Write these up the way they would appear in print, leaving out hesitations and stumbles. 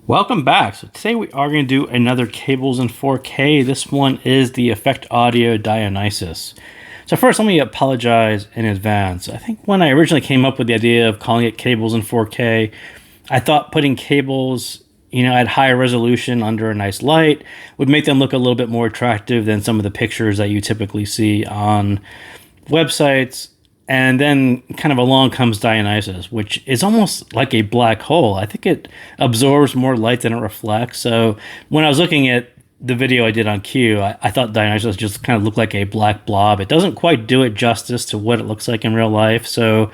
Welcome back. So today we are going to do another cables in 4K. This one is the Effect Audio Dionysus. So first, let me apologize in advance. I think when I originally came up with the idea of calling it cables in 4K, I thought putting cables, at higher resolution under a nice light would make them look a little bit more attractive than some of the pictures that you typically see on websites. And then kind of along comes Dionysus, which is almost like a black hole. I think it absorbs more light than it reflects. So when I was looking at the video I did on Que, I thought Dionysus just kind of looked like a black blob. It doesn't quite do it justice to what it looks like in real life. So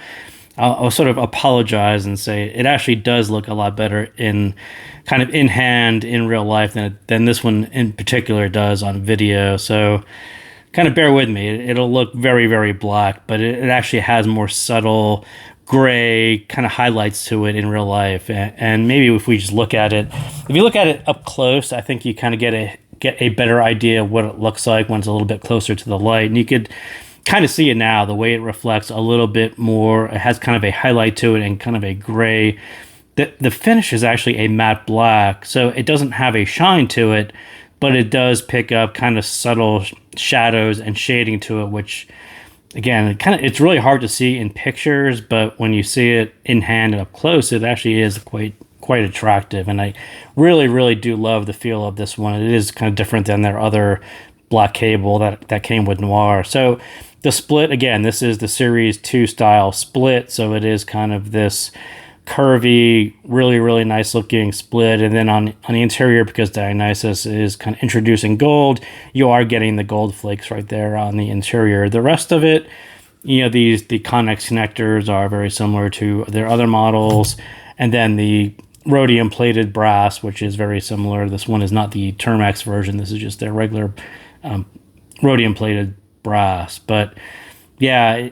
I'll sort of apologize and say it actually does look a lot better in hand in real life than this one in particular does on video. So kind of bear with me. It'll look very, very black, but it actually has more subtle gray kind of highlights to it in real life. And maybe if we just look at it, if you look at it up close, I think you kind of get a better idea of what it looks like when it's a little bit closer to the light. And you could kind of see it now, the way it reflects a little bit more. It has kind of a highlight to it and kind of a gray. The finish is actually a matte black, so it doesn't have a shine to it, but it does pick up kind of subtle shadows and shading to it, which again, it's really hard to see in pictures, but when you see it in hand and up close, it actually is quite attractive. And I really, really do love the feel of this one. It is kind of different than their other black cable that came with Noir. So the split, again, this is the Series 2 style split, so it is kind of this curvy, really, really nice looking split. And then on the interior, because Dionysus is kind of introducing gold, you are getting the gold flakes right there on the interior. The rest of it, the connex connectors are very similar to their other models. And then the rhodium plated brass, which is very similar. This one is not the Termax version. This is just their regular rhodium plated brass. But yeah,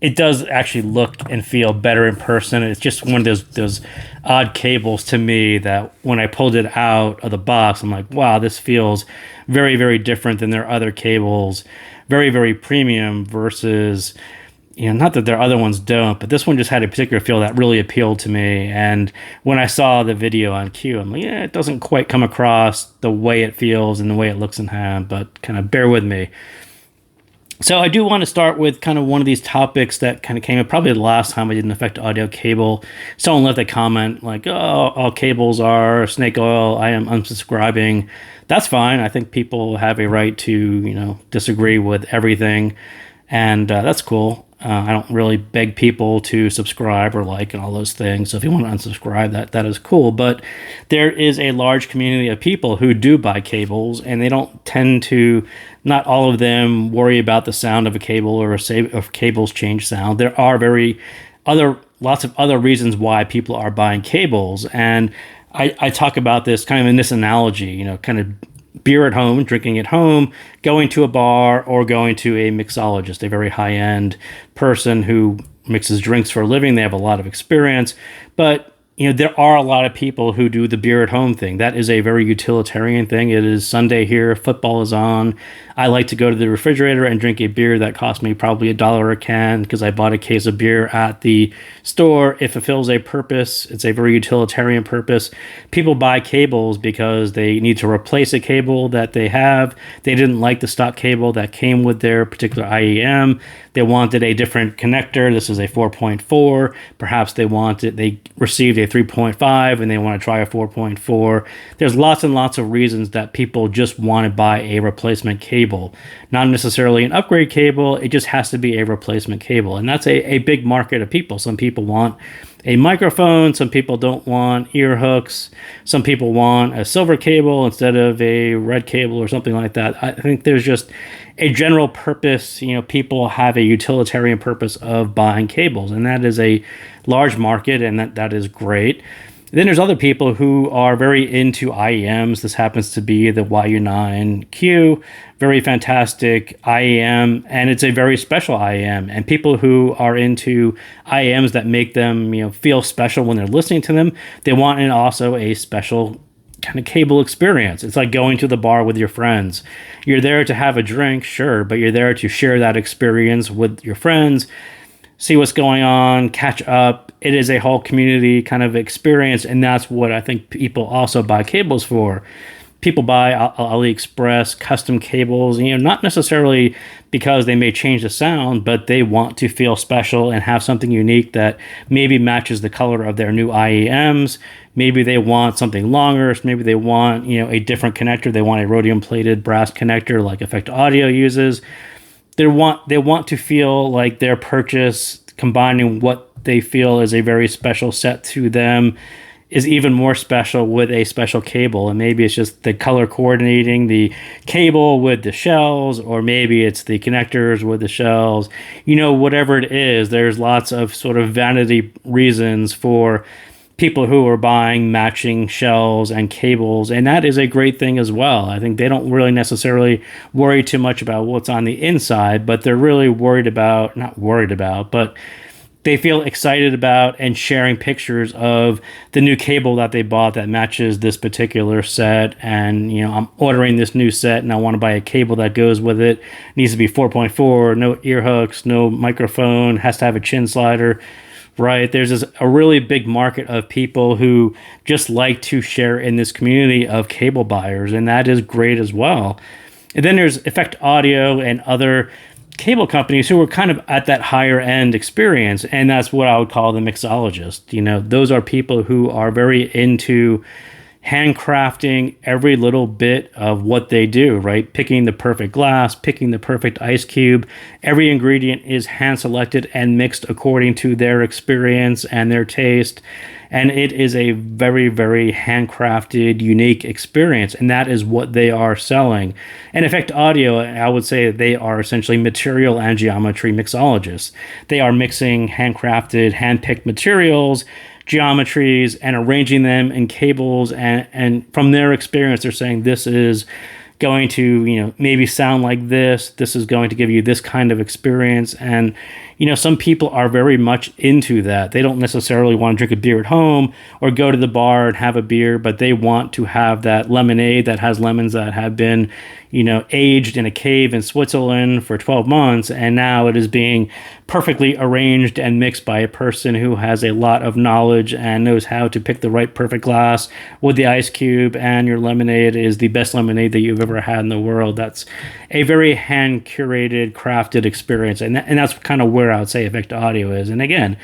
it does actually look and feel better in person. It's just one of those odd cables to me that when I pulled it out of the box, I'm like, wow, this feels very, very different than their other cables. Very, very premium versus, not that their other ones don't, but this one just had a particular feel that really appealed to me. And when I saw the video on Que, I'm like, it doesn't quite come across the way it feels and the way it looks in hand, but kind of bear with me. So I do want to start with kind of one of these topics that kind of came up probably the last time I did an Effect Audio cable. Someone left a comment like, oh, all cables are snake oil. I am unsubscribing. That's fine. I think people have a right to, disagree with everything. And that's cool. I don't really beg people to subscribe or like and all those things. So if you want to unsubscribe, that is cool. But there is a large community of people who do buy cables, and they don't tend to, not all of them worry about the sound of a cable or if cables change sound. There are lots of other reasons why people are buying cables. And I talk about this kind of in this analogy, kind of beer at home, drinking at home, going to a bar, or going to a mixologist, a very high-end person who mixes drinks for a living. They have a lot of experience, but there are a lot of people who do the beer at home thing. That is a very utilitarian thing. It is Sunday here, football is on. I like to go to the refrigerator and drink a beer that cost me probably $1 a can because I bought a case of beer at the store. It fulfills a purpose. It's a very utilitarian purpose. People buy cables because they need to replace a cable that they have. They didn't like the stock cable that came with their particular IEM. They wanted a different connector. This is a 4.4. Perhaps they received a 3.5 and they want to try a 4.4. There's lots and lots of reasons that people just want to buy a replacement cable. Not necessarily an upgrade cable. It just has to be a replacement cable. And that's a big market of people. Some people want a microphone. Some people don't want ear hooks. Some people want a silver cable instead of a red cable or something like that. I think there's just a general purpose. People have a utilitarian purpose of buying cables, and that is a large market, and that is great. Then there's other people who are very into IEMs. This happens to be the YU9Q, very fantastic IEM, and it's a very special IEM. And people who are into IEMs that make them, feel special when they're listening to them, they want also a special kind of cable experience. It's like going to the bar with your friends. You're there to have a drink, sure, but you're there to share that experience with your friends. see what's going on, catch up. It is a whole community kind of experience, and that's what I think people also buy cables for. People buy AliExpress custom cables, not necessarily because they may change the sound, but they want to feel special and have something unique that maybe matches the color of their new IEMs. Maybe they want something longer. Maybe they want, a different connector. They want a rhodium plated brass connector like Effect Audio uses. They want to feel like their purchase, combining what they feel is a very special set to them, is even more special with a special cable. And maybe it's just the color coordinating the cable with the shells, or maybe it's the connectors with the shells. Whatever it is, there's lots of sort of vanity reasons for people who are buying matching shells and cables, and that is a great thing as well. I think they don't really necessarily worry too much about what's on the inside, but they're really not worried about, but they feel excited about and sharing pictures of the new cable that they bought that matches this particular set. And, I'm ordering this new set and I want to buy a cable that goes with it. It needs to be 4.4, no ear hooks, no microphone, has to have a chin slider. Right. There's a really big market of people who just like to share in this community of cable buyers, and that is great as well. And then there's Effect Audio and other cable companies who are kind of at that higher end experience, and that's what I would call the mixologist. Those are people who are very into handcrafting every little bit of what they do, right? Picking the perfect glass, picking the perfect ice cube. Every ingredient is hand selected and mixed according to their experience and their taste. And it is a very, very handcrafted, unique experience. And that is what they are selling. And Effect Audio, I would say they are essentially material and geometry mixologists. They are mixing handcrafted, hand-picked materials, geometries, and arranging them in cables, and from their experience they're saying this is going to maybe sound like this is going to give you this kind of experience. And some people are very much into that. They don't necessarily want to drink a beer at home or go to the bar and have a beer, but they want to have that lemonade that has lemons that have been aged in a cave in Switzerland for 12 months, and now it is being perfectly arranged and mixed by a person who has a lot of knowledge and knows how to pick the right perfect glass with the ice cube, and your lemonade is the best lemonade that you've ever had in the world. That's a very hand curated, crafted experience, and that's kind of where I would say Effect Audio is. And again,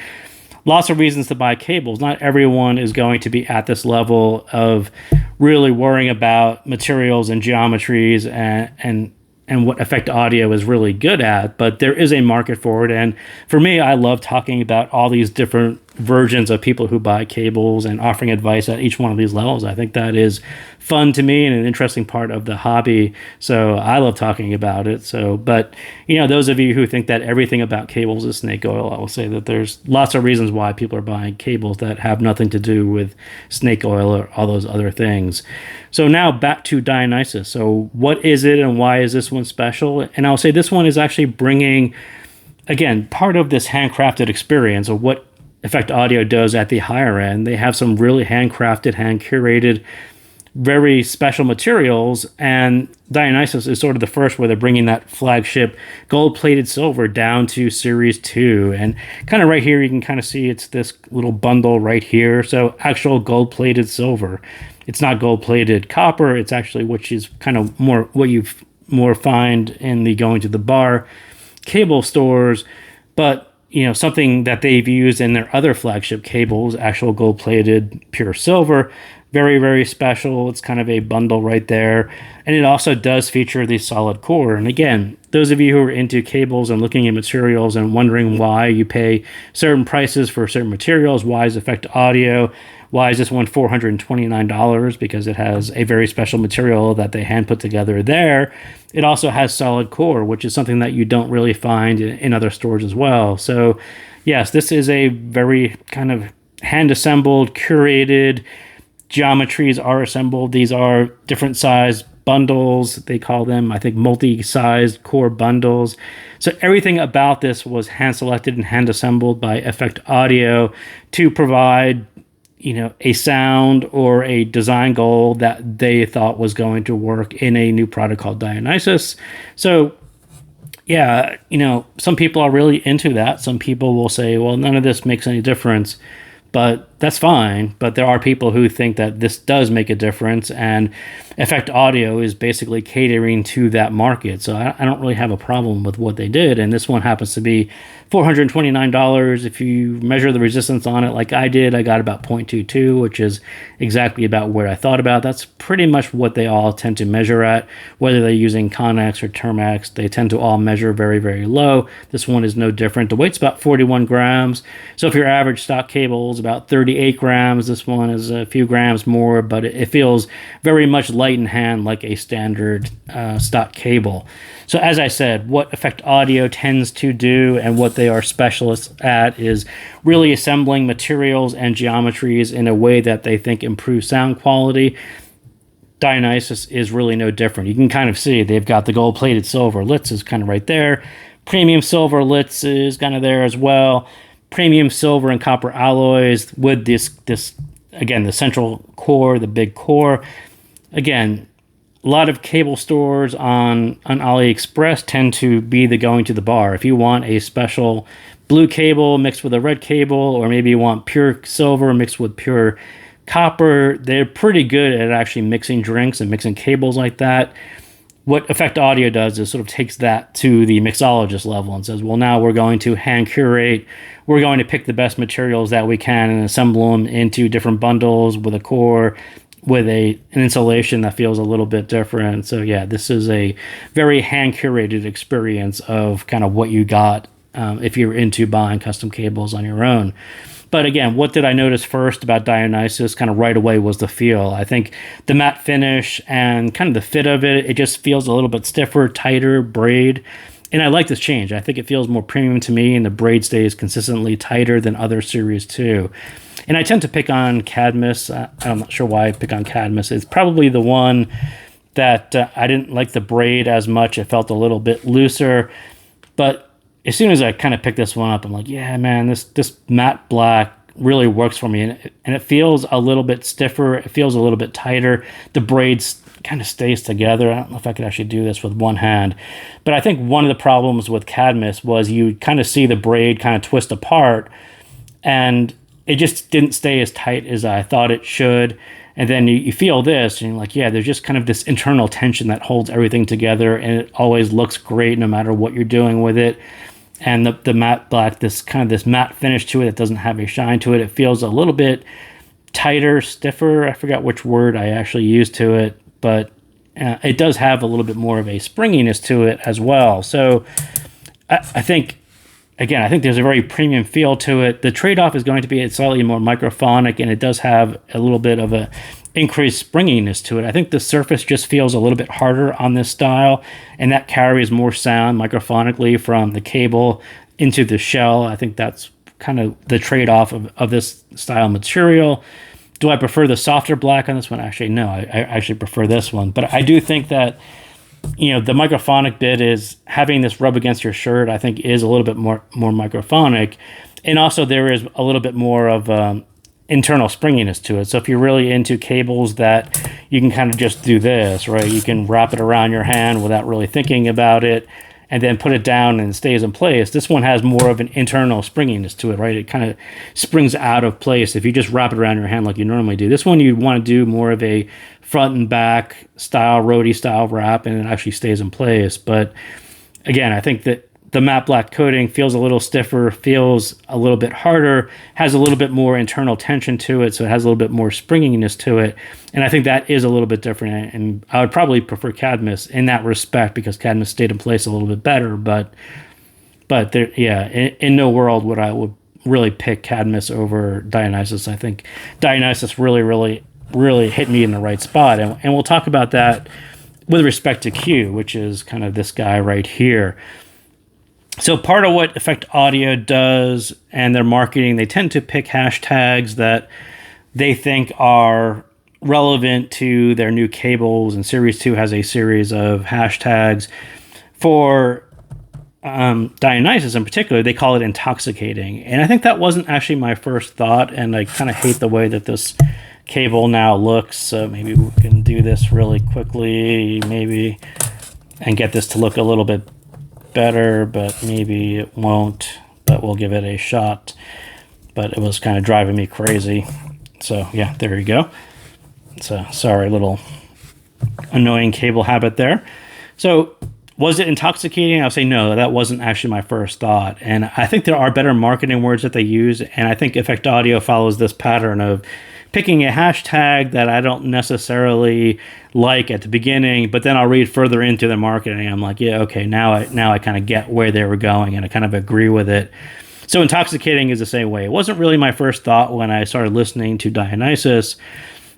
lots of reasons to buy cables. Not everyone is going to be at this level of really worrying about materials and geometries and what Effect Audio is really good at, but there is a market for it. And for me, I love talking about all these different versions of people who buy cables and offering advice at each one of these levels. I think that is fun to me and an interesting part of the hobby. So I love talking about it. But those of you who think that everything about cables is snake oil, I will say that there's lots of reasons why people are buying cables that have nothing to do with snake oil or all those other things. So now back to Dionysus. So what is it and why is this one special? And I'll say this one is actually bringing, again, part of this handcrafted experience of what Effect Audio does at the higher end. They have some really handcrafted, hand-curated, very special materials, and Dionysus is sort of the first where they're bringing that flagship gold-plated silver down to Series 2. And kind of right here, you can kind of see it's this little bundle right here. So actual gold-plated silver. It's not gold-plated copper. It's actually, which is kind of more what you more find in the going to the bar cable stores, but something that they've used in their other flagship cables, actual gold-plated pure silver. Very, very special. It's kind of a bundle right there. And it also does feature the solid core. And again, those of you who are into cables and looking at materials and wondering why you pay certain prices for certain materials, why is Effect Audio, why is this one $429? Because it has a very special material that they hand put together there. It also has solid core, which is something that you don't really find in other stores as well. So yes, this is a very kind of hand-assembled, curated, geometries are assembled. These are different size bundles. They call them, I think, multi-sized core bundles. So everything about this was hand-selected and hand-assembled by Effect Audio to provide a sound or a design goal that they thought was going to work in a new product called Dionysus. So yeah, some people are really into that. Some people will say, well, none of this makes any difference. But that's fine. But there are people who think that this does make a difference, and Effect Audio is basically catering to that market. So I don't really have a problem with what they did. And this one happens to be $429. If you measure the resistance on it like I did, I got about 0.22, which is exactly about where I thought about. That's pretty much what they all tend to measure at, whether they're using Connex or Termex. They tend to all measure very, very low. This one is no different. The weight's about 41 grams. So if your average stock cable is about 38 grams, this one is a few grams more, but it feels very much light in hand like a standard stock cable. So as I said, what Effect Audio tends to do and what they are specialists at is really assembling materials and geometries in a way that they think improves sound quality. Dionysus is really no different. You can kind of see they've got the gold-plated silver. Litz is kind of right there. Premium silver Litz is kind of there as well. Premium silver and copper alloys with this again, the central core, the big core. Again, a lot of cable stores on AliExpress tend to be the going to the bar. If you want a special blue cable mixed with a red cable, or maybe you want pure silver mixed with pure copper, they're pretty good at actually mixing drinks and mixing cables like that. What Effect Audio does is sort of takes that to the mixologist level and says, well, now we're going to hand curate. We're going to pick the best materials that we can and assemble them into different bundles with a core, with an insulation that feels a little bit different. So yeah, this is a very hand-curated experience of kind of what you got if you're into buying custom cables on your own. But again, what did I notice first about Dionysus kind of right away was the feel. I think the matte finish and kind of the fit of it just feels a little bit stiffer, tighter braid. And I like this change. I think it feels more premium to me, and the braid stays consistently tighter than other series too. And I tend to pick on Cadmus. I'm not sure why I pick on Cadmus. It's probably the one that I didn't like the braid as much. It felt a little bit looser. But as soon as I kind of picked this one up, I'm like, yeah, man, this matte black really works for me. And it feels a little bit stiffer. It feels a little bit tighter. The braids kind of stays together. I don't know if I could actually do this with one hand. But I think one of the problems with Cadmus was you kind of see the braid kind of twist apart, and it just didn't stay as tight as I thought it should. And then you feel this, and you're like, yeah, there's just kind of this internal tension that holds everything together, and it always looks great no matter what you're doing with it. And the matte black, this matte finish to it that doesn't have a shine to it. It feels a little bit tighter, stiffer. I forgot which word I actually used to it, but it does have a little bit more of a springiness to it as well. So I think there's a very premium feel to it. The trade-off is going to be it's slightly more microphonic, and it does have a little bit of a increased springiness to it. I think the surface just feels a little bit harder on this style, and that carries more sound microphonically from the cable into the shell. I think that's kind of the trade-off of this style material. Do I prefer the softer black on this one? Actually, no. I actually prefer this one. But I do think that the microphonic bit is having this rub against your shirt, I think, is a little bit more microphonic. And also there is a little bit more of internal springiness to it. So if you're really into cables that you can kind of just do this, right? You can wrap it around your hand without really thinking about it, and then put it down and it stays in place. This one has more of an internal springiness to it, right? It kind of springs out of place if you just wrap it around your hand like you normally do. This one you'd want to do more of a front and back style, roadie style wrap, and it actually stays in place. But again, I think that the matte black coating feels a little stiffer, feels a little bit harder, has a little bit more internal tension to it, so it has a little bit more springiness to it. And I think that is a little bit different, and I would probably prefer Cadmus in that respect because Cadmus stayed in place a little bit better. But there, yeah, in no world would I really pick Cadmus over Dionysus. I think Dionysus really hit me in the right spot, and we'll talk about that with respect to Que, which is kind of this guy right here. So part of what Effect Audio does and their marketing, they tend to pick hashtags that they think are relevant to their new cables, and Series 2 has a series of hashtags. For Dionysus in particular, they call it intoxicating. And I think that wasn't actually my first thought, and I kind of hate the way that this cable now looks. So maybe we can do this really quickly, maybe, and get this to look a little bit better, but maybe it won't. But we'll give it a shot. But it was kind of driving me crazy. So yeah, there you go. So sorry, little annoying cable habit there. So was it intoxicating? I'll say no, that wasn't actually my first thought. And I think there are better marketing words that they use. And I think Effect Audio follows this pattern of picking a hashtag that I don't necessarily like at the beginning, but then I'll read further into the marketing. I'm like, yeah, okay, now I kind of get where they were going and I kind of agree with it. So intoxicating is the same way. It wasn't really my first thought when I started listening to Dionysus,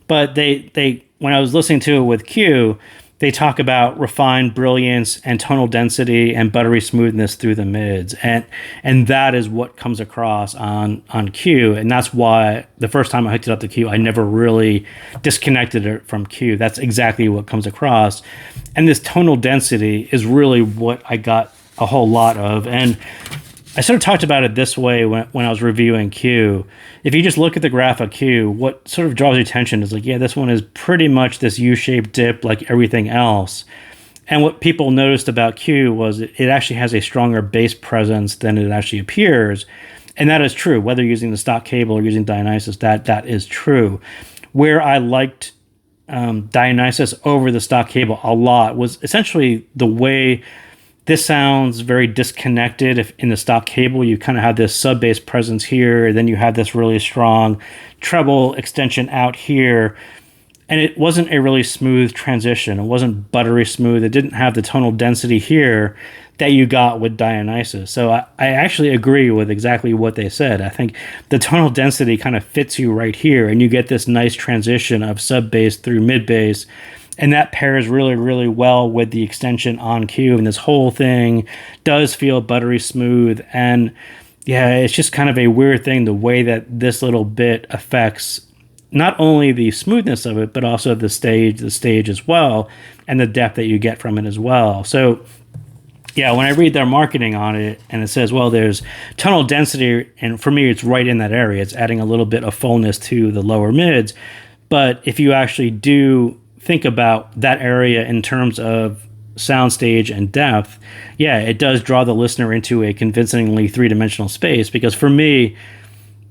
but they when I was listening to it with Que, they talk about refined brilliance and tonal density and buttery smoothness through the mids. And that is what comes across on Que. And that's why the first time I hooked it up to Que, I never really disconnected it from Que. That's exactly what comes across. And this tonal density is really what I got a whole lot of. And I sort of talked about it this way when I was reviewing Que. If you just look at the graph of Que, what sort of draws your attention is like, yeah, this one is pretty much this U-shaped dip like everything else. And what people noticed about Que was it actually has a stronger bass presence than it actually appears. And that is true, whether using the stock cable or using Dionysus, that is true. Where I liked Dionysus over the stock cable a lot was essentially the way this sounds very disconnected. If in the stock cable, you kind of have this sub bass presence here, then you have this really strong treble extension out here. And it wasn't a really smooth transition. It wasn't buttery smooth. It didn't have the tonal density here that you got with Dionysus. So I actually agree with exactly what they said. I think the tonal density kind of fits you right here, and you get this nice transition of sub bass through mid bass. And that pairs really, really well with the extension on Que. And this whole thing does feel buttery smooth. And yeah, it's just kind of a weird thing, the way that this little bit affects not only the smoothness of it, but also the stage as well, and the depth that you get from it as well. So yeah, when I read their marketing on it and it says, well, there's tonal density, and for me, it's right in that area. It's adding a little bit of fullness to the lower mids. But if you actually do think about that area in terms of soundstage and depth, yeah, it does draw the listener into a convincingly three-dimensional space. Because for me,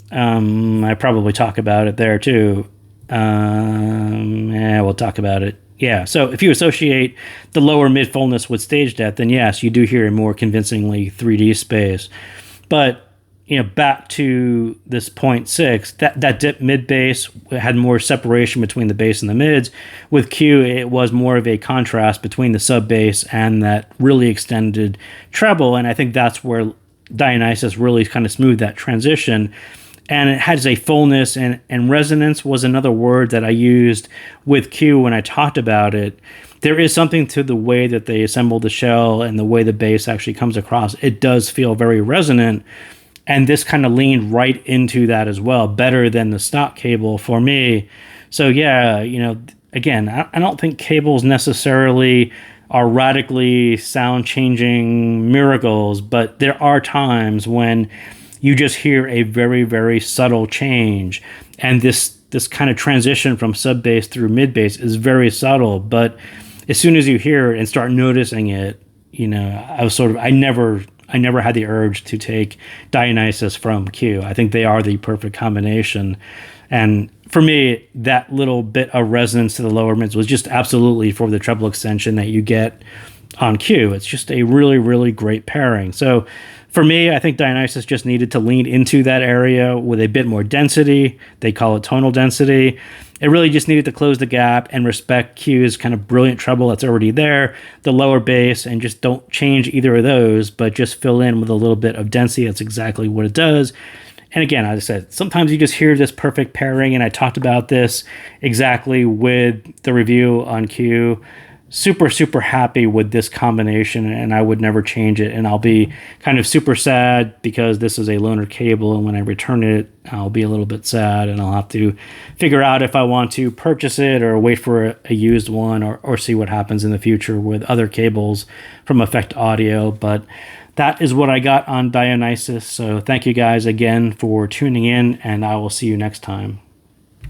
I probably talk about it there too. Yeah, we'll talk about it. Yeah, so if you associate the lower mid fullness with stage depth, then yes, you do hear a more convincingly 3D space. But back to this 0.6, that dip mid bass had more separation between the bass and the mids. With Que, it was more of a contrast between the sub bass and that really extended treble, and I think that's where Dionysus really kind of smoothed that transition. And it has a fullness, and resonance was another word that I used with Que when I talked about it. There is something to the way that they assemble the shell and the way the bass actually comes across. It does feel very resonant. And this kind of leaned right into that as well, better than the stock cable for me. So yeah, again, I don't think cables necessarily are radically sound-changing miracles, but there are times when you just hear a very, very subtle change. And this kind of transition from sub bass through mid bass is very subtle. But as soon as you hear it and start noticing it, I never had the urge to take Dionysus from Que. I think they are the perfect combination. And for me, that little bit of resonance to the lower mids was just absolutely for the treble extension that you get on Que. It's just a really, really great pairing. So for me, I think Dionysus just needed to lean into that area with a bit more density. They call it tonal density. It really just needed to close the gap and respect Que's kind of brilliant treble that's already there, the lower bass, and just don't change either of those, but just fill in with a little bit of density. That's exactly what it does. And again, as I said, sometimes you just hear this perfect pairing, and I talked about this exactly with the review on Que. Super, super happy with this combination, and I would never change it. And I'll be kind of super sad because this is a loaner cable, and when I return it, I'll be a little bit sad, and I'll have to figure out if I want to purchase it or wait for a used one, or see what happens in the future with other cables from Effect Audio. But that is what I got on Dionysus. So thank you guys again for tuning in, and I will see you next time.